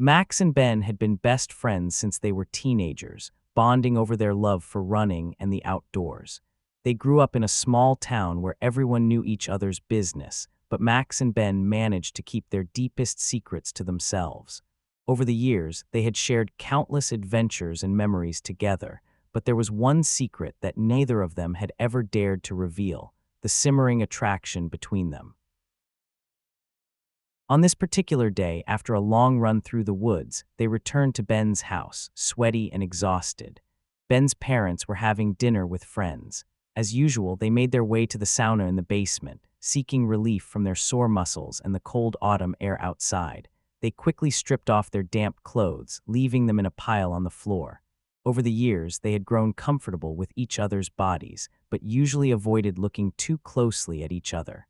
Max and Ben had been best friends since they were teenagers, bonding over their love for running and the outdoors. They grew up in a small town where everyone knew each other's business, but Max and Ben managed to keep their deepest secrets to themselves. Over the years, they had shared countless adventures and memories together, but there was one secret that neither of them had ever dared to reveal: the simmering attraction between them. On this particular day, after a long run through the woods, they returned to Ben's house, sweaty and exhausted. Ben's parents were having dinner with friends. As usual, they made their way to the sauna in the basement, seeking relief from their sore muscles and the cold autumn air outside. They quickly stripped off their damp clothes, leaving them in a pile on the floor. Over the years, they had grown comfortable with each other's bodies, but usually avoided looking too closely at each other.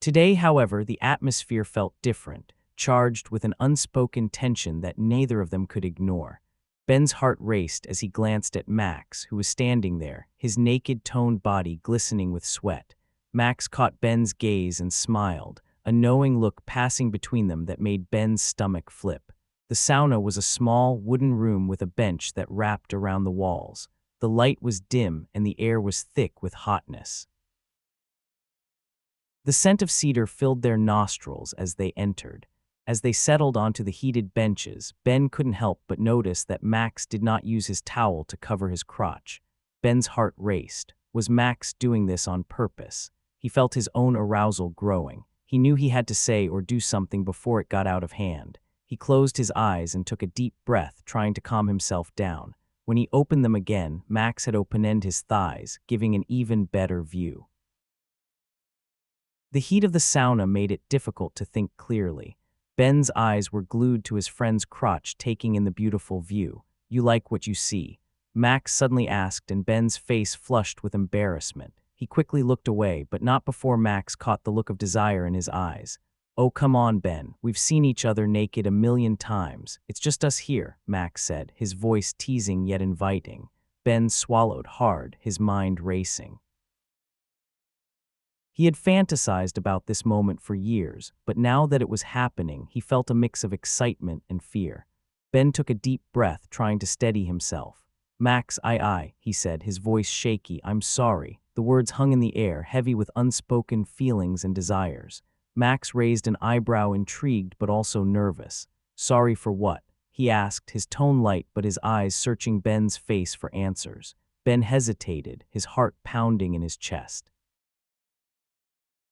Today, however, the atmosphere felt different, charged with an unspoken tension that neither of them could ignore. Ben's heart raced as he glanced at Max, who was standing there, his naked, toned body glistening with sweat. Max caught Ben's gaze and smiled, a knowing look passing between them that made Ben's stomach flip. The sauna was a small, wooden room with a bench that wrapped around the walls. The light was dim and the air was thick with hotness. The scent of cedar filled their nostrils as they entered. As they settled onto the heated benches, Ben couldn't help but notice that Max did not use his towel to cover his crotch. Ben's heart raced. Was Max doing this on purpose? He felt his own arousal growing. He knew he had to say or do something before it got out of hand. He closed his eyes and took a deep breath, trying to calm himself down. When he opened them again, Max had opened his thighs, giving an even better view. The heat of the sauna made it difficult to think clearly. Ben's eyes were glued to his friend's crotch, taking in the beautiful view. "You like what you see?" Max suddenly asked, and Ben's face flushed with embarrassment. He quickly looked away, but not before Max caught the look of desire in his eyes. "Oh, come on, Ben. We've seen each other naked a million times. It's just us here," Max said, his voice teasing yet inviting. Ben swallowed hard, his mind racing. He had fantasized about this moment for years, but now that it was happening, he felt a mix of excitement and fear. Ben took a deep breath, trying to steady himself. "Max, I," he said, his voice shaky. "I'm sorry." The words hung in the air, heavy with unspoken feelings and desires. Max raised an eyebrow, intrigued but also nervous. "Sorry for what?" he asked, his tone light but his eyes searching Ben's face for answers. Ben hesitated, his heart pounding in his chest.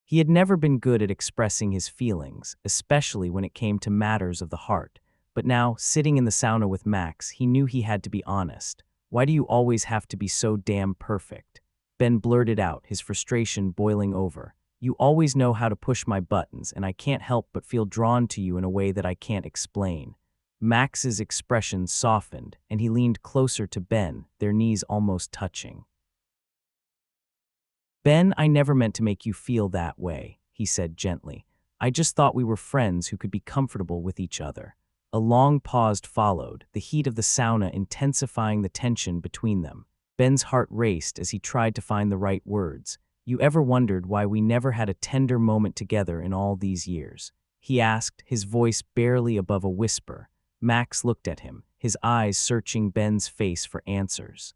He had never been good at expressing his feelings, especially when it came to matters of the heart. But now, sitting in the sauna with Max, he knew he had to be honest. "Why do you always have to be so damn perfect?" Ben blurted out, his frustration boiling over. "You always know how to push my buttons, and I can't help but feel drawn to you in a way that I can't explain." Max's expression softened, and he leaned closer to Ben, their knees almost touching. "Ben, I never meant to make you feel that way," he said gently. "I just thought we were friends who could be comfortable with each other." A long pause followed, the heat of the sauna intensifying the tension between them. Ben's heart raced as he tried to find the right words. "You ever wondered why we never had a tender moment together in all these years?" he asked, his voice barely above a whisper. Max looked at him, his eyes searching Ben's face for answers.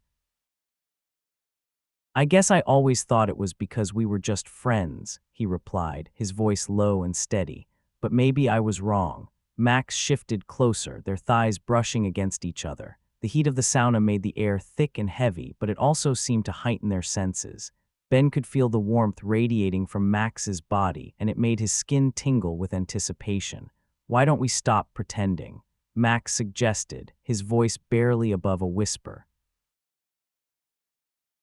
"I guess I always thought it was because we were just friends," he replied, his voice low and steady. "But maybe I was wrong." Max shifted closer, their thighs brushing against each other. The heat of the sauna made the air thick and heavy, but it also seemed to heighten their senses. Ben could feel the warmth radiating from Max's body, and it made his skin tingle with anticipation. "Why don't we stop pretending?" Max suggested, his voice barely above a whisper.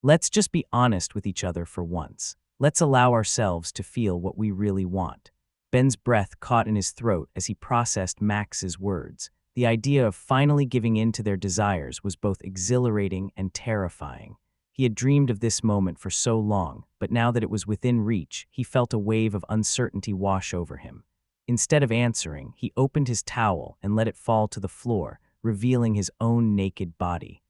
"Let's just be honest with each other for once. Let's allow ourselves to feel what we really want." Ben's breath caught in his throat as he processed Max's words. The idea of finally giving in to their desires was both exhilarating and terrifying. He had dreamed of this moment for so long, but now that it was within reach, he felt a wave of uncertainty wash over him. Instead of answering, he opened his towel and let it fall to the floor, revealing his own naked body.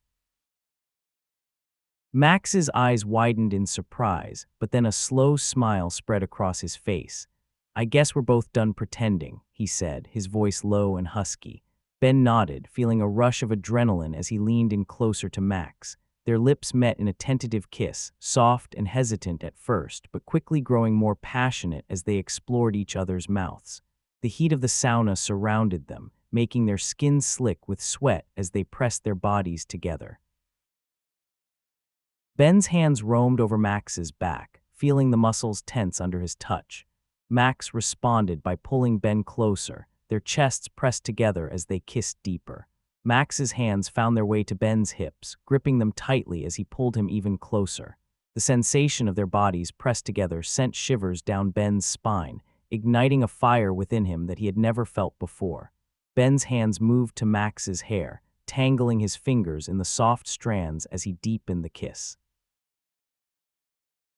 Max's eyes widened in surprise, but then a slow smile spread across his face. I guess we're both done pretending, he said, his voice low and husky. Ben nodded, feeling a rush of adrenaline as he leaned in closer to Max. Their lips met in a tentative kiss, soft and hesitant at first, but quickly growing more passionate as they explored each other's mouths. The heat of the sauna surrounded them, making their skin slick with sweat as they pressed their bodies together. Ben's hands roamed over Max's back, feeling the muscles tense under his touch. Max responded by pulling Ben closer, their chests pressed together as they kissed deeper. Max's hands found their way to Ben's hips, gripping them tightly as he pulled him even closer. The sensation of their bodies pressed together sent shivers down Ben's spine, igniting a fire within him that he had never felt before. Ben's hands moved to Max's hair, tangling his fingers in the soft strands as he deepened the kiss.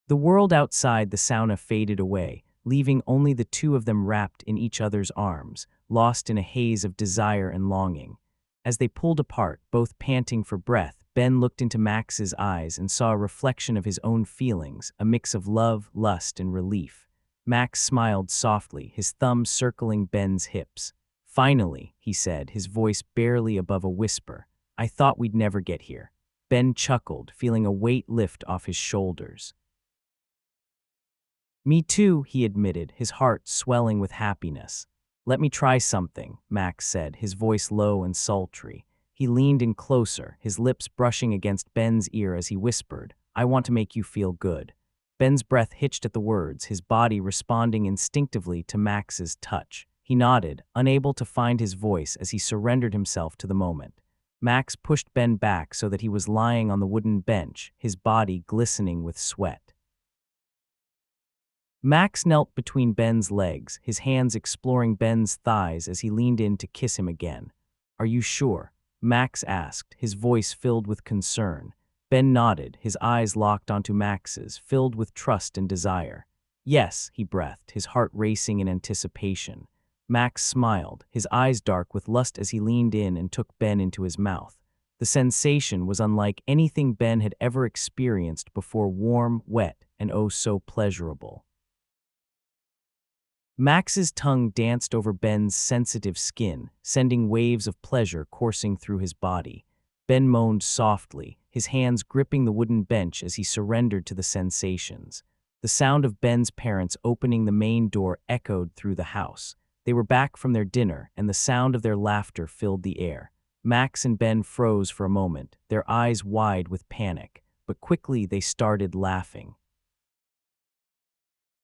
The world outside the sauna faded away, leaving only the two of them wrapped in each other's arms, lost in a haze of desire and longing. As they pulled apart, both panting for breath, Ben looked into Max's eyes and saw a reflection of his own feelings, a mix of love, lust, and relief. Max smiled softly, his thumb circling Ben's hips. "Finally," he said, his voice barely above a whisper. "I thought we'd never get here." Ben chuckled, feeling a weight lift off his shoulders. "Me too," he admitted, his heart swelling with happiness. "Let me try something," Max said, his voice low and sultry. He leaned in closer, his lips brushing against Ben's ear as he whispered, "I want to make you feel good." Ben's breath hitched at the words, his body responding instinctively to Max's touch. He nodded, unable to find his voice as he surrendered himself to the moment. Max pushed Ben back so that he was lying on the wooden bench, his body glistening with sweat. Max knelt between Ben's legs, his hands exploring Ben's thighs as he leaned in to kiss him again. "Are you sure?" Max asked, his voice filled with concern. Ben nodded, his eyes locked onto Max's, filled with trust and desire. "Yes," he breathed, his heart racing in anticipation. Max smiled, his eyes dark with lust as he leaned in and took Ben into his mouth. The sensation was unlike anything Ben had ever experienced before, warm, wet, and oh so pleasurable. Max's tongue danced over Ben's sensitive skin, sending waves of pleasure coursing through his body. Ben moaned softly, his hands gripping the wooden bench as he surrendered to the sensations. The sound of Ben's parents opening the main door echoed through the house. They were back from their dinner, and the sound of their laughter filled the air. Max and Ben froze for a moment, their eyes wide with panic, but quickly they started laughing.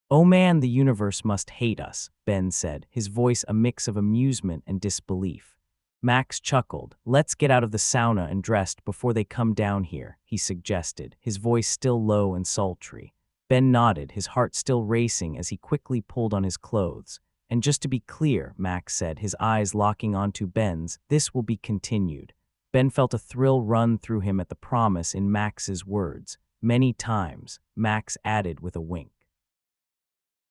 "Oh man, the universe must hate us," Ben said, his voice a mix of amusement and disbelief. Max chuckled. "Let's get out of the sauna and dressed before they come down here," he suggested, his voice still low and sultry. Ben nodded, his heart still racing as he quickly pulled on his clothes. "And just to be clear," Max said, his eyes locking onto Ben's, "this will be continued." Ben felt a thrill run through him at the promise in Max's words. "Many times," Max added with a wink.